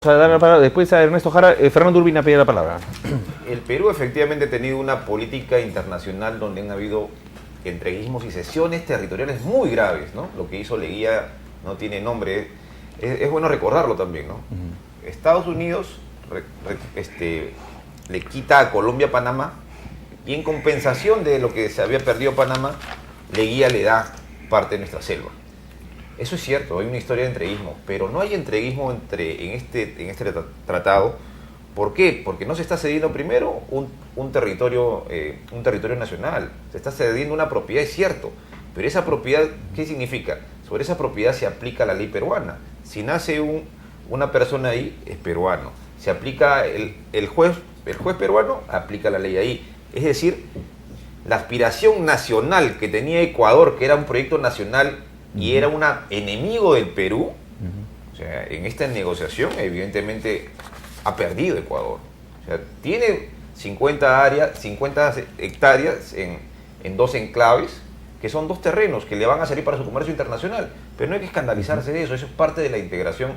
A dar la palabra después a Ernesto Jara. Fernando Urbina pide la palabra. El Perú efectivamente ha tenido una política internacional donde han habido entreguismos y cesiones territoriales muy graves, ¿no? Lo que hizo Leguía no tiene nombre. Es bueno recordarlo también, ¿no? Estados Unidos le quita a Colombia Panamá y en compensación de lo que se había perdido Panamá, Leguía le da parte de nuestra selva. Eso es cierto, hay una historia de entreguismo, pero no hay entreguismo en este tratado. ¿Por qué? Porque no se está cediendo primero un territorio nacional, se está cediendo una propiedad, es cierto, pero esa propiedad, ¿qué significa? Sobre esa propiedad se aplica la ley peruana. Si nace una persona ahí, es peruano. Se aplica el juez peruano, aplica la ley ahí. Es decir, la aspiración nacional que tenía Ecuador, que era un proyecto nacional, y era un enemigo del Perú, o sea, en esta negociación evidentemente ha perdido Ecuador. O sea, tiene 50 hectáreas en dos enclaves, que son dos terrenos que le van a servir para su comercio internacional, pero no hay que escandalizarse de eso, eso es parte de la integración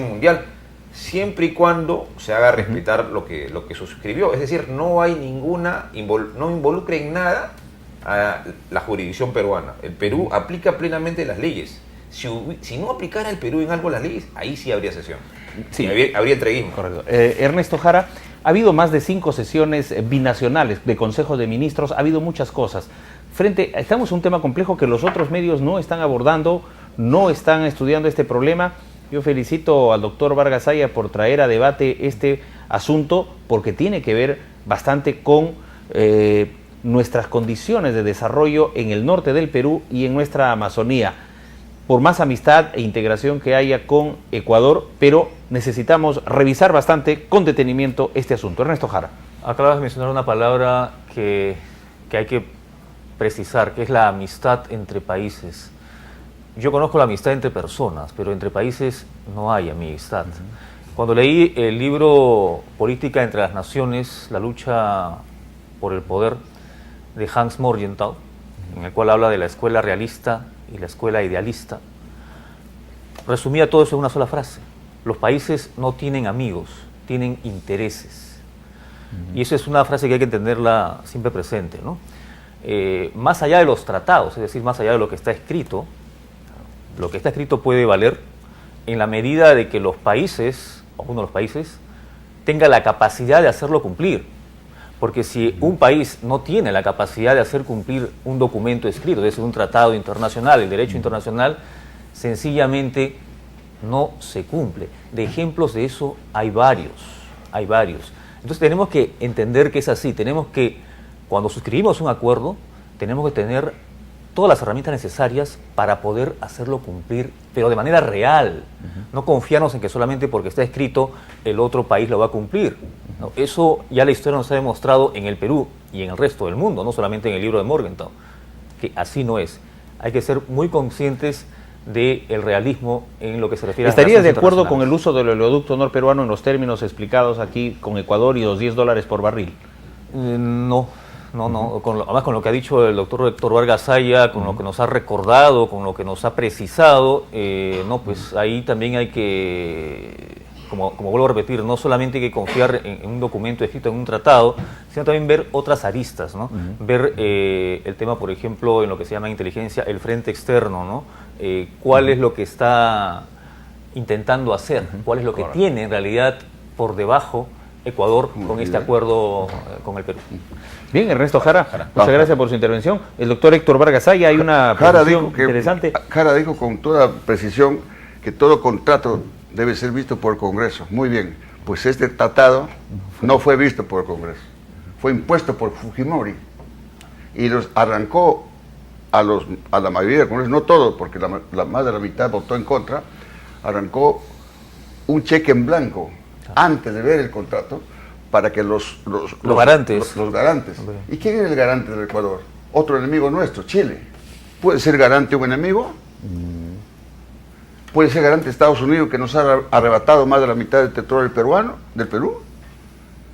mundial, siempre y cuando se haga respetar lo que suscribió. Es decir, no hay no involucra en nada a la jurisdicción peruana. El Perú aplica plenamente las leyes. Si no aplicara el Perú en algo las leyes, ahí sí habría cesión. Sí, habría entreguismo. Correcto. Ernesto Jara, ha habido más de 5 sesiones binacionales de Consejo de Ministros, ha habido muchas cosas. Estamos en un tema complejo que los otros medios no están abordando, no están estudiando este problema. Yo felicito al doctor Vargas Saya por traer a debate este asunto, porque tiene que ver bastante con nuestras condiciones de desarrollo en el norte del Perú y en nuestra Amazonía, por más amistad e integración que haya con Ecuador, pero necesitamos revisar bastante con detenimiento este asunto. Ernesto Jara. Acabas de mencionar una palabra que hay que precisar, que es la amistad entre países. Yo conozco la amistad entre personas, pero entre países no hay amistad. Cuando leí el libro Política entre las Naciones, la lucha por el poder, de Hans Morgenthau, en el cual habla de la escuela realista y la escuela idealista, resumía todo eso en una sola frase: los países no tienen amigos, tienen intereses. Y esa es una frase que hay que entenderla siempre presente, ¿no? Más allá de los tratados, es decir, más allá de lo que está escrito puede valer en la medida de que los países, o uno de los países, tenga la capacidad de hacerlo cumplir. Porque si un país no tiene la capacidad de hacer cumplir un documento escrito, es decir, un tratado internacional, el derecho internacional, sencillamente no se cumple. De ejemplos de eso hay varios. Entonces tenemos que entender que es así. Tenemos que, cuando suscribimos un acuerdo, tenemos que tener todas las herramientas necesarias para poder hacerlo cumplir, pero de manera real. No confiarnos en que solamente porque está escrito el otro país lo va a cumplir. ¿No? Eso ya la historia nos ha demostrado en el Perú y en el resto del mundo, no solamente en el libro de Morgenthau, que así no es. Hay que ser muy conscientes del realismo en lo que se refiere a... ¿Estarías de acuerdo con el uso del oleoducto norperuano en los términos explicados aquí con Ecuador y los $10 por barril? No, además con lo que ha dicho el doctor Héctor Vargas Saya, con lo que nos ha recordado, con lo que nos ha precisado, pues ahí también hay que, como vuelvo a repetir, no solamente hay que confiar en un documento escrito en un tratado, sino también ver otras aristas, ¿no? Ver el tema, por ejemplo, en lo que se llama inteligencia, el frente externo, ¿no? ¿Cuál es lo que está intentando hacer? ¿Cuál es lo que tiene en realidad por debajo Ecuador con este acuerdo con el Perú? Bien, Ernesto Jara, muchas gracias por su intervención. El doctor Héctor Vargas Saya, hay una precisión interesante. Jara dijo con toda precisión que todo contrato debe ser visto por el Congreso. Muy bien, pues este tratado no fue visto por el Congreso, fue impuesto por Fujimori y los arrancó a la mayoría del Congreso, no todo, porque más de la mitad votó en contra, arrancó un cheque en blanco antes de ver el contrato para que los garantes. Okay. ¿Y quién es el garante del Ecuador? Otro enemigo nuestro, Chile. ¿Puede ser garante un enemigo? ¿Puede ser garante Estados Unidos, que nos ha arrebatado más de la mitad del territorio del Perú?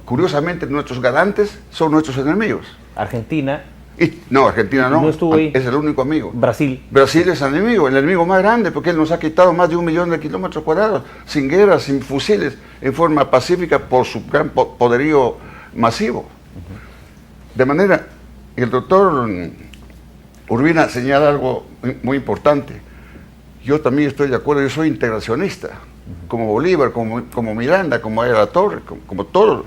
Curiosamente, nuestros garantes son nuestros enemigos. Argentina Y, no, Argentina no. No estuvo ahí. Es el único amigo. Brasil. Brasil es el enemigo más grande, porque él nos ha quitado más de 1 millón de kilómetros cuadrados, sin guerras, sin fusiles, en forma pacífica por su gran poderío masivo. De manera, el doctor Urbina señala algo muy importante. Yo también estoy de acuerdo, yo soy integracionista, como Bolívar, como Miranda, como Aya La Torre, como todos.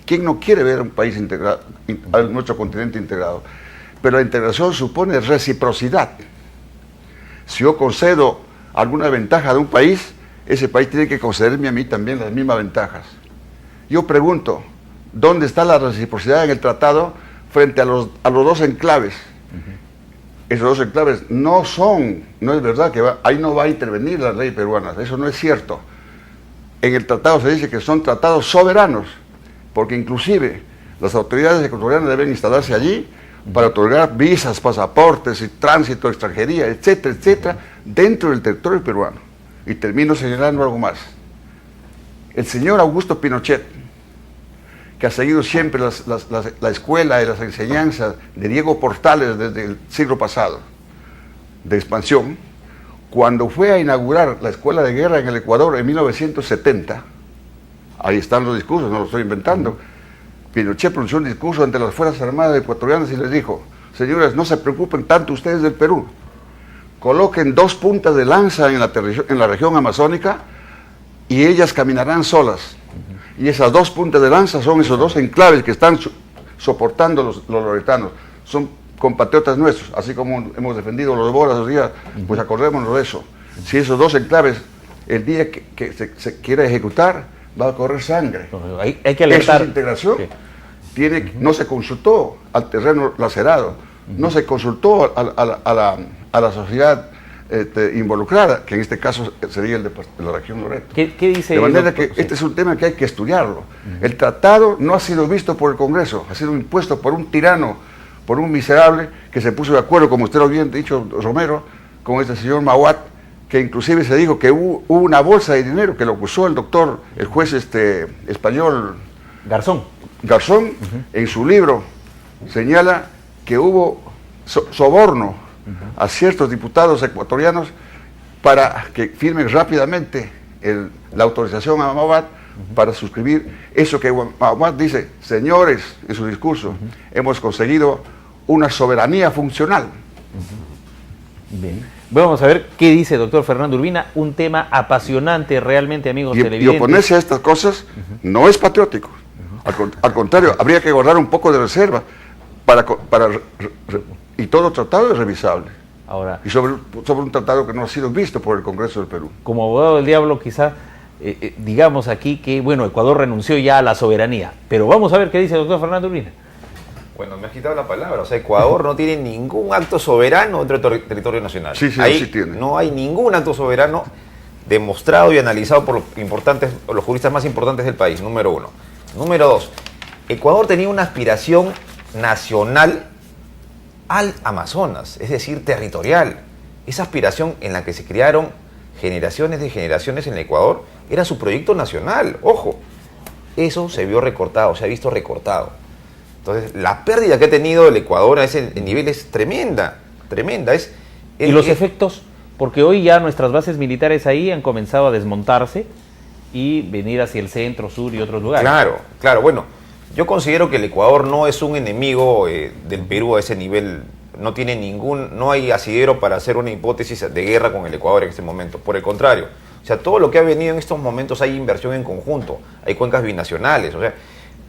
¿Quién no quiere ver un país integrado, a nuestro continente integrado? Pero la integración supone reciprocidad. Si yo concedo alguna ventaja de un país, ese país tiene que concederme a mí también las mismas ventajas. Yo pregunto, ¿dónde está la reciprocidad en el tratado frente a los dos enclaves? Esos dos enclaves no es verdad que ahí no va a intervenir la ley peruana, eso no es cierto. En el tratado se dice que son tratados soberanos, porque inclusive las autoridades ecuatorianas deben instalarse allí para otorgar visas, pasaportes, y tránsito, extranjería, etcétera, etcétera, dentro del territorio peruano. Y termino señalando algo más. El señor Augusto Pinochet, que ha seguido siempre la escuela y las enseñanzas de Diego Portales desde el siglo pasado, de expansión, cuando fue a inaugurar la escuela de guerra en el Ecuador en 1970, ahí están los discursos, no los estoy inventando, Pinochet pronunció un discurso ante las Fuerzas Armadas ecuatorianas y les dijo: señores, no se preocupen tanto ustedes del Perú, coloquen 2 puntas de lanza en la región amazónica y ellas caminarán solas. Y esas 2 puntas de lanza son esos 2 enclaves que están soportando los loretanos. Son compatriotas nuestros, así como hemos defendido los boras los días, pues acordémonos de eso. Si esos 2 enclaves, el día que se quiera ejecutar, va a correr sangre. Hay que alertar. Esa integración no se consultó al terreno lacerado, no se consultó a la sociedad involucrada, que en este caso sería el de la región Loreto. ¿Qué dice? De manera que este es un tema que hay que estudiarlo. El tratado no ha sido visto por el Congreso, ha sido impuesto por un tirano, por un miserable que se puso de acuerdo, como usted lo había dicho, Romero, con este señor Mawat, que inclusive se dijo que hubo una bolsa de dinero que lo acusó el juez español Garzón, en su libro señala que hubo soborno a ciertos diputados ecuatorianos para que firmen rápidamente la autorización a Mawat para suscribir eso que Mawat dice: señores, en su discurso, hemos conseguido una soberanía funcional. Bien. Vamos a ver qué dice el doctor Fernando Urbina, un tema apasionante realmente, amigos televidentes. Y oponerse a estas cosas no es patriótico. Al contrario, habría que guardar un poco de reserva y todo tratado es revisable. Ahora, y sobre un tratado que no ha sido visto por el Congreso del Perú. Como abogado del diablo, quizá digamos aquí que, bueno, Ecuador renunció ya a la soberanía, pero vamos a ver qué dice el doctor Fernando Urbina. Bueno, me has quitado la palabra. O sea, Ecuador no tiene ningún acto soberano dentro del territorio nacional. Sí, ahí sí tiene. No hay ningún acto soberano demostrado y analizado por los juristas más importantes del país, número 1. Número 2, Ecuador tenía una aspiración nacional al Amazonas, es decir, territorial. Esa aspiración en la que se crearon generaciones de generaciones en el Ecuador era su proyecto nacional. Ojo, eso se vio recortado, se ha visto recortado. Entonces, la pérdida que ha tenido el Ecuador a ese nivel es tremenda, tremenda. ¿Y los efectos? Porque hoy ya nuestras bases militares ahí han comenzado a desmontarse y venir hacia el centro, sur y otros lugares. Claro. Bueno, yo considero que el Ecuador no es un enemigo del Perú a ese nivel. No hay asidero para hacer una hipótesis de guerra con el Ecuador en este momento. Por el contrario, o sea, todo lo que ha venido en estos momentos hay inversión en conjunto, hay cuencas binacionales, o sea,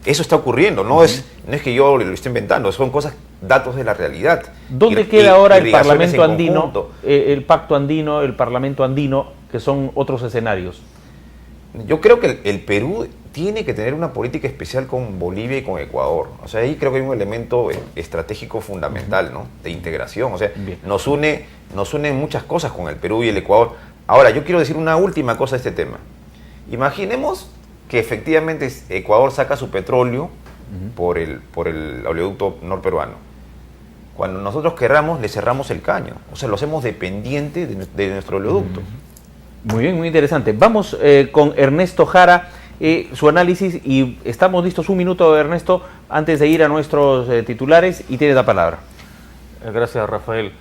eso está ocurriendo, no es que yo lo esté inventando, son datos de la realidad. ¿Dónde queda ahora el Parlamento andino, el Pacto Andino, el Parlamento Andino, que son otros escenarios? Yo creo que el Perú tiene que tener una política especial con Bolivia y con Ecuador. O sea, ahí creo que hay un elemento estratégico fundamental, ¿no? De integración. O sea, nos unen muchas cosas con el Perú y el Ecuador. Ahora, yo quiero decir una última cosa de este tema. Imaginemos que efectivamente Ecuador saca su petróleo por el oleoducto norperuano. Cuando nosotros querramos, le cerramos el caño. O sea, lo hacemos dependiente de nuestro oleoducto. Muy bien, muy interesante. Vamos con Ernesto Jara, su análisis, y estamos listos. Un minuto, Ernesto, antes de ir a nuestros titulares, y tienes la palabra. Gracias, Rafael.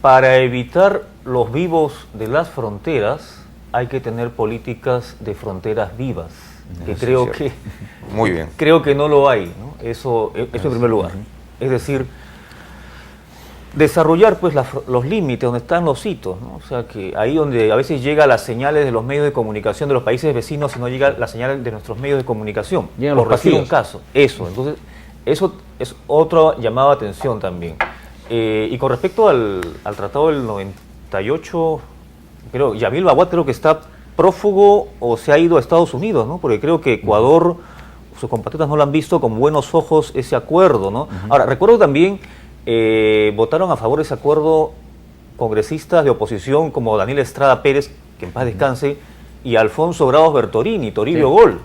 Para evitar los vivos de las fronteras, hay que tener políticas de fronteras vivas, que Eso creo es que Muy bien. creo que no lo hay, ¿no? Eso en primer lugar. Es decir, desarrollar pues los límites donde están los hitos, ¿no? O sea, que ahí donde a veces llega las señales de los medios de comunicación de los países vecinos y no llega la señal de nuestros medios de comunicación. Llegan por los decir un pasillos. caso. Eso, entonces, eso es otro llamado a atención también. Y con respecto al tratado del 98, creo, Yamil Bawat creo que está prófugo o se ha ido a Estados Unidos, ¿no? Porque creo que Ecuador, sus compatriotas no lo han visto con buenos ojos ese acuerdo, ¿no? Ahora, recuerdo también, votaron a favor de ese acuerdo congresistas de oposición como Daniel Estrada Pérez, que en paz descanse, y Alfonso Grados Bertorini, Toribio Gol,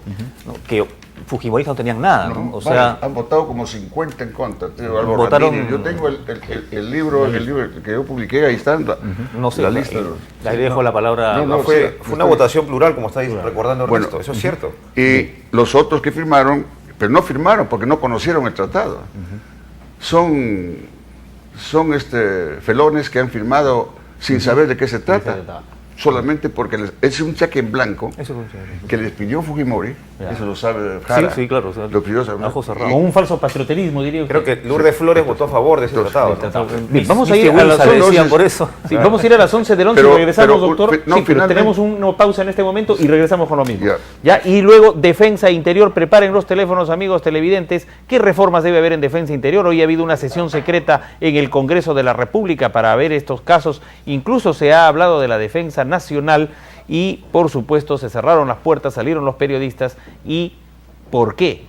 ¿no? Que fujimoristas no tenían nada, ¿no? O sea, han votado como 50 en contra. Tío, Álvaro votaron- Ramírez. Yo tengo el libro que yo publiqué, ahí está no sé, la lista. ahí dejo la palabra. No, No, fue sí, una votación plural, como estáis recordando, Bueno, Ernesto. Eso es cierto. Y los otros que firmaron, pero no firmaron porque no conocieron el tratado. Son felones que han firmado sin saber de qué se trata, solamente porque es un cheque en blanco Eso es que les pidió Fujimori, Ya. eso lo sabe Jara. Sí, claro, o sea, lo pidió a ojos cerrados. Con un falso patrioterismo, diría Creo usted. que Lourdes Flores votó a favor de ese tratado. ¿no? Bien, vamos a Misty ir a las Wilson le 11. decían por eso. Sí, vamos a ir a las 11 del 11 Pero- y regresamos, pero, doctor. no, Sí, pero finalmente- tenemos una pausa en este momento y regresamos con lo mismo. Ya. Y luego, Defensa Interior. Preparen los teléfonos, amigos televidentes. ¿Qué reformas debe haber en Defensa Interior? Hoy ha habido una sesión secreta en el Congreso de la República para ver estos casos. Incluso se ha hablado de la defensa nacional y, por supuesto, se cerraron las puertas, salieron los periodistas. ¿Y por qué?